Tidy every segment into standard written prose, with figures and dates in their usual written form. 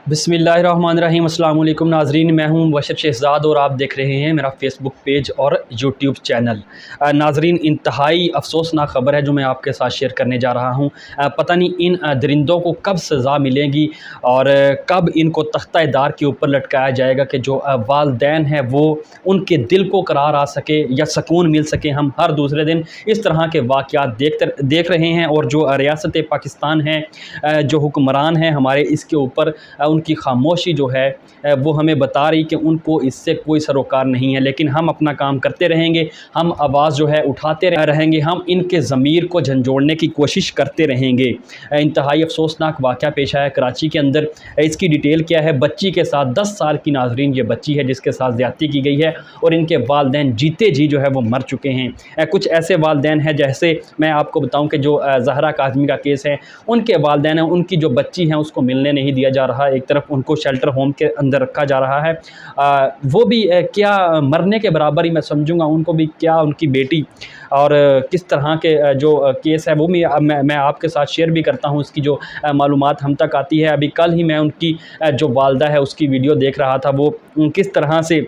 बिस्मिल्लाहिर्रहमानिर्रहीम। अस्सलाम वालेकुम नाज़रीन, मैं हूं बशर शहज़ाद और आप देख रहे हैं मेरा फ़ेसबुक पेज और यूट्यूब चैनल। नाज़रीन, इंतहाई अफसोसनाक ख़बर है जो मैं आपके साथ शेयर करने जा रहा हूं। पता नहीं इन दरिंदों को कब सज़ा मिलेगी और कब इनको तख्ता-ए-दार के ऊपर लटकाया जाएगा कि जो वालदैन हैं वो उनके दिल को करार आ सके या सुकून मिल सके। हम हर दूसरे दिन इस तरह के वाक़यात देख रहे हैं और जो रियासत पाकिस्तान है, जो हुक्मरान हैं हमारे, इसके ऊपर उनकी खामोशी जो है वो हमें बता रही कि उनको इससे कोई सरोकार नहीं है। लेकिन हम अपना काम करते रहेंगे, हम आवाज़ जो है उठाते रहेंगे, हम इनके ज़मीर को झंझोड़ने की कोशिश करते रहेंगे। इंतहाई अफसोसनाक वाक़या पेश आया कराची के अंदर। इसकी डिटेल क्या है? बच्ची के साथ 10 साल की नाज़रीन ये बच्ची है जिसके साथ ज़्यादती की गई है और इनके वालदैन जीते जी जो है वो मर चुके हैं। कुछ ऐसे वालदैन हैं, जैसे मैं आपको बताऊँ कि जो ज़हरा काज़मी का केस है, उनके वालदैन हैं, उनकी जो बच्ची है उसको मिलने नहीं दिया जा रहा। एक तरफ उनको शेल्टर होम के अंदर रखा जा रहा है। वो भी क्या मरने के बराबर ही मैं समझूंगा। उनको भी क्या उनकी बेटी और किस तरह के जो केस है वो भी मैं आपके साथ शेयर भी करता हूँ। उसकी जो मालूमात हम तक आती है, अभी कल ही मैं उनकी जो वालदा है उसकी वीडियो देख रहा था। वो किस तरह से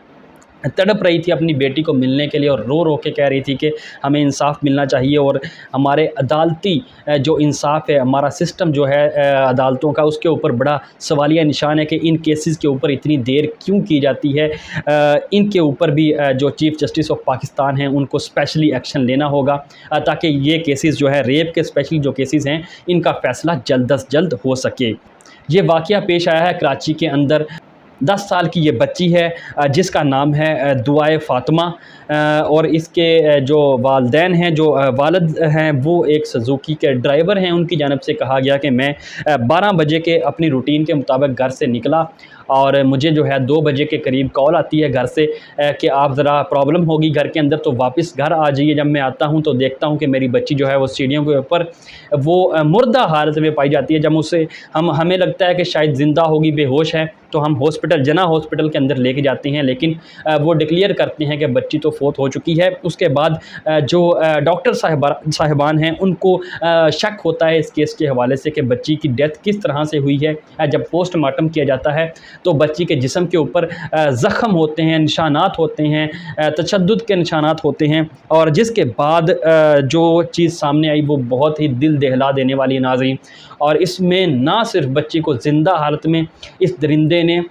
तड़प रही थी अपनी बेटी को मिलने के लिए और रो रो के कह रही थी कि हमें इंसाफ़ मिलना चाहिए। और हमारे अदालती जो इंसाफ़ है, हमारा सिस्टम जो है अदालतों का, उसके ऊपर बड़ा सवालिया निशान है कि इन केसेस के ऊपर इतनी देर क्यों की जाती है। इनके ऊपर भी जो चीफ़ जस्टिस ऑफ पाकिस्तान हैं उनको स्पेशली एक्शन लेना होगा ताकि ये केसेस जो है, रेप के स्पेशली जो केसेस हैं, इनका फ़ैसला जल्द अज जल्द हो सके। ये वाक़या पेश आया है कराची के अंदर। 10 साल की ये बच्ची है जिसका नाम है दुआए फ़ातिमा और इसके जो वालदैन हैं, जो वालिद हैं, वो एक सुज़ुकी के ड्राइवर हैं। उनकी जानिब से कहा गया कि मैं 12 बजे के अपनी रूटीन के मुताबिक घर से निकला और मुझे जो है 2 बजे के करीब कॉल आती है घर से कि आप ज़रा प्रॉब्लम होगी घर के अंदर, तो वापस घर आ जाइए। जब मैं आता हूँ तो देखता हूँ कि मेरी बच्ची जो है वो सीढ़ियों के ऊपर वो मुर्दा हालत में पाई जाती है। जब उसे हमें लगता है कि शायद ज़िंदा होगी, बेहोश है, तो हम हॉस्पिटल, जना हॉस्पिटल के अंदर लेके जाते हैं, लेकिन वो डिक्लेयर करते हैं कि बच्ची तो फोत हो चुकी है। उसके बाद जो डॉक्टर साहिबान हैं उनको शक होता है इस केस के हवाले से कि बच्ची की डेथ किस तरह से हुई है। जब पोस्टमार्टम किया जाता है तो बच्ची के जिस्म के ऊपर ज़ख़म होते हैं, निशानात होते हैं, तशद्दुद के निशानात होते हैं। और जिसके बाद जो चीज़ सामने आई वो बहुत ही दिल दहला देने वाली है नाज़रीन। और इसमें ना सिर्फ बच्ची को ज़िंदा हालत में इस दरिंदे ने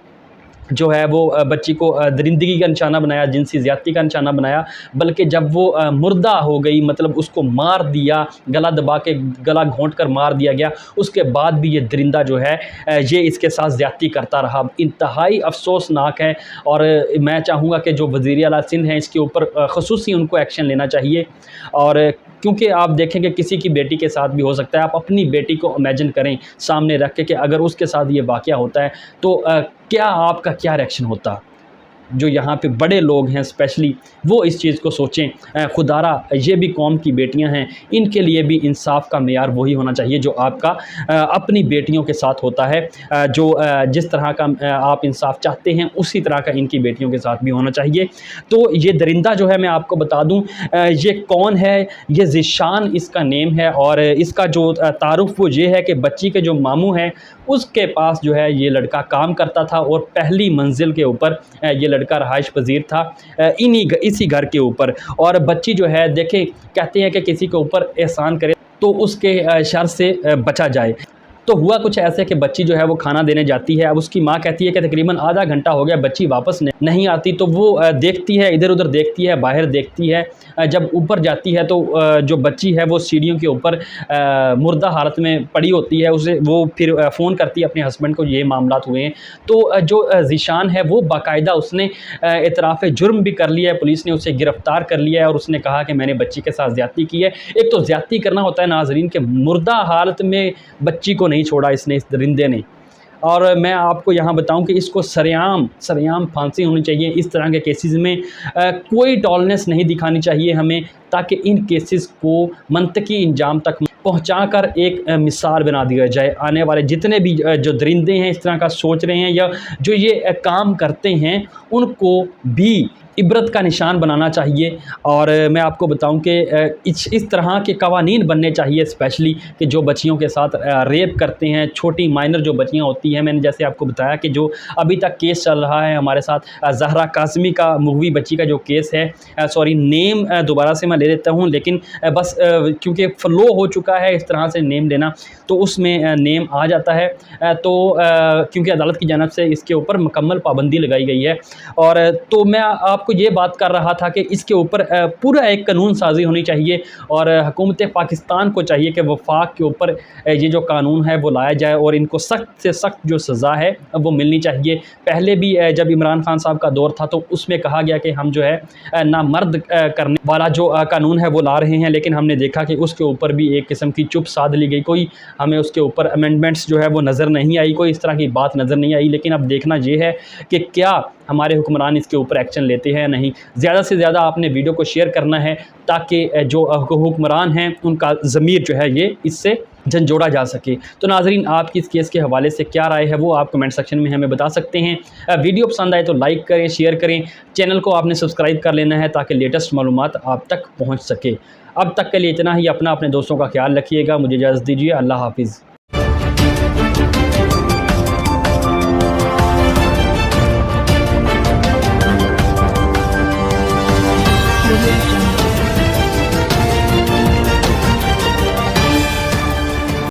जो है वो बच्ची को दरिंदगी का निशाना बनाया, जिनसी ज़्यादती का निशाना बनाया, बल्कि जब वो मुर्दा हो गई, मतलब उसको मार दिया, गला दबा के, गला घोंट कर मार दिया गया, उसके बाद भी ये दरिंदा जो है ये इसके साथ ज़्यादती करता रहा। इंतहाई अफसोसनाक है और मैं चाहूँगा कि जो वज़ीर आला सिंध हैं इसके ऊपर ख़ुसूसी उनको एक्शन लेना चाहिए। और क्योंकि आप देखें कि किसी की बेटी के साथ भी हो सकता है। आप अपनी बेटी को इमेजिन करें सामने रख के कि अगर उसके साथ ये वाक़या होता है तो क्या आपका क्या रिएक्शन होता। जो यहाँ पे बड़े लोग हैं स्पेशली, वो इस चीज़ को सोचें। खुदारा ये भी कौम की बेटियाँ हैं, इनके लिए भी इंसाफ का मेयार वही होना चाहिए जो आपका अपनी बेटियों के साथ होता है। जो जिस तरह का आप इंसाफ चाहते हैं उसी तरह का इनकी बेटियों के साथ भी होना चाहिए। तो ये दरिंदा जो है, मैं आपको बता दूँ ये कौन है। ये ज़ीशान इसका नेम है और इसका जो तारुफ़ वो ये है कि बच्ची के जो मामू हैं उसके पास जो है ये लड़का काम करता था और पहली मंजिल के ऊपर ये लड़का रहाइश पजीर था इसी घर के ऊपर। और बच्ची जो है, देखें, कहते हैं कि किसी के ऊपर एहसान करे तो उसके शर से बचा जाए। तो हुआ कुछ ऐसे कि बच्ची जो है वो खाना देने जाती है। अब उसकी माँ कहती है कि तकरीबन आधा घंटा हो गया बच्ची वापस नहीं आती। तो वो देखती है, इधर उधर देखती है, बाहर देखती है। जब ऊपर जाती है तो जो बच्ची है वो सीढ़ियों के ऊपर मुर्दा हालत में पड़ी होती है। उसे वो फिर फ़ोन करती है अपने हस्बैंड को, ये मामलात हुए हैं। तो जो ज़ीशान है वो बाकायदा उसने इतराफ़ जुर्म भी कर लिया है। पुलिस ने उसे गिरफ़्तार कर लिया है और उसने कहा कि मैंने बच्ची के साथ ज़्यादती की है। एक तो ज़्यादती करना होता है नाज़रीन के मुर्दा हालत में बच्ची को नहीं छोड़ा इसने, इस दरिंदे ने। और मैं आपको यहाँ बताऊँ कि इसको सरेआम फांसी होनी चाहिए। इस तरह के केसेस में कोई टॉलरेंस नहीं दिखानी चाहिए हमें, ताकि इन केसेस को मंतकी इंजाम तक पहुँचाकर एक मिसाल बना दिया जाए। आने वाले जितने भी जो दरिंदे हैं इस तरह का सोच रहे हैं या जो ये काम करते हैं, उनको भी इबरत का निशान बनाना चाहिए। और मैं आपको बताऊं कि इस तरह के कवानीन बनने चाहिए, स्पेशली कि जो बच्चियों के साथ रेप करते हैं, छोटी माइनर जो बच्चियाँ होती हैं। मैंने जैसे आपको बताया कि जो अभी तक केस चल रहा है हमारे साथ, ज़हरा काज़मी का मूवी बच्ची का जो केस है, सॉरी नेम दोबारा से मैं ले लेता हूँ, लेकिन बस क्योंकि फ़्लो हो चुका है इस तरह से नेम लेना, तो उसमें नेम आ जाता है। तो क्योंकि अदालत की जानिब से इसके ऊपर मुकम्मल पाबंदी लगाई गई है। और तो मैं आपको ये बात कर रहा था कि इसके ऊपर पूरा एक कानून साज़ी होनी चाहिए, और हुकूमत पाकिस्तान को चाहिए कि वफाक के ऊपर ये जो कानून है वो लाया जाए, और इनको सख्त से सख्त जो सज़ा है वो मिलनी चाहिए। पहले भी जब इमरान खान साहब का दौर था तो उसमें कहा गया कि हम जो है नामर्द करने वाला जो कानून है वो ला रहे हैं, लेकिन हमने देखा कि उसके ऊपर भी एक किस्म की चुप साध ली गई। कोई हमें उसके ऊपर अमेंडमेंट्स जो है वो नज़र नहीं आई, कोई इस तरह की बात नज़र नहीं आई। लेकिन अब देखना ये है कि क्या हमारे हुक्मरान इसके ऊपर एक्शन लेते हैं या नहीं। ज़्यादा से ज़्यादा आपने वीडियो को शेयर करना है ताकि जो हुक्मरान हैं उनका ज़मीर जो है ये इससे झंझोड़ा जा सके। तो नाज़रीन, आपकी इस केस के हवाले से क्या राय है वो आप कमेंट सेक्शन में हमें बता सकते हैं। वीडियो पसंद आए तो लाइक करें, शेयर करें, चैनल को आपने सब्सक्राइब कर लेना है ताकि लेटेस्ट मालूमात आप तक पहुँच सके। अब तक के लिए इतना ही। अपने दोस्तों का ख्याल रखिएगा। मुझे इजाज़त दीजिए। अल्लाह हाफिज़।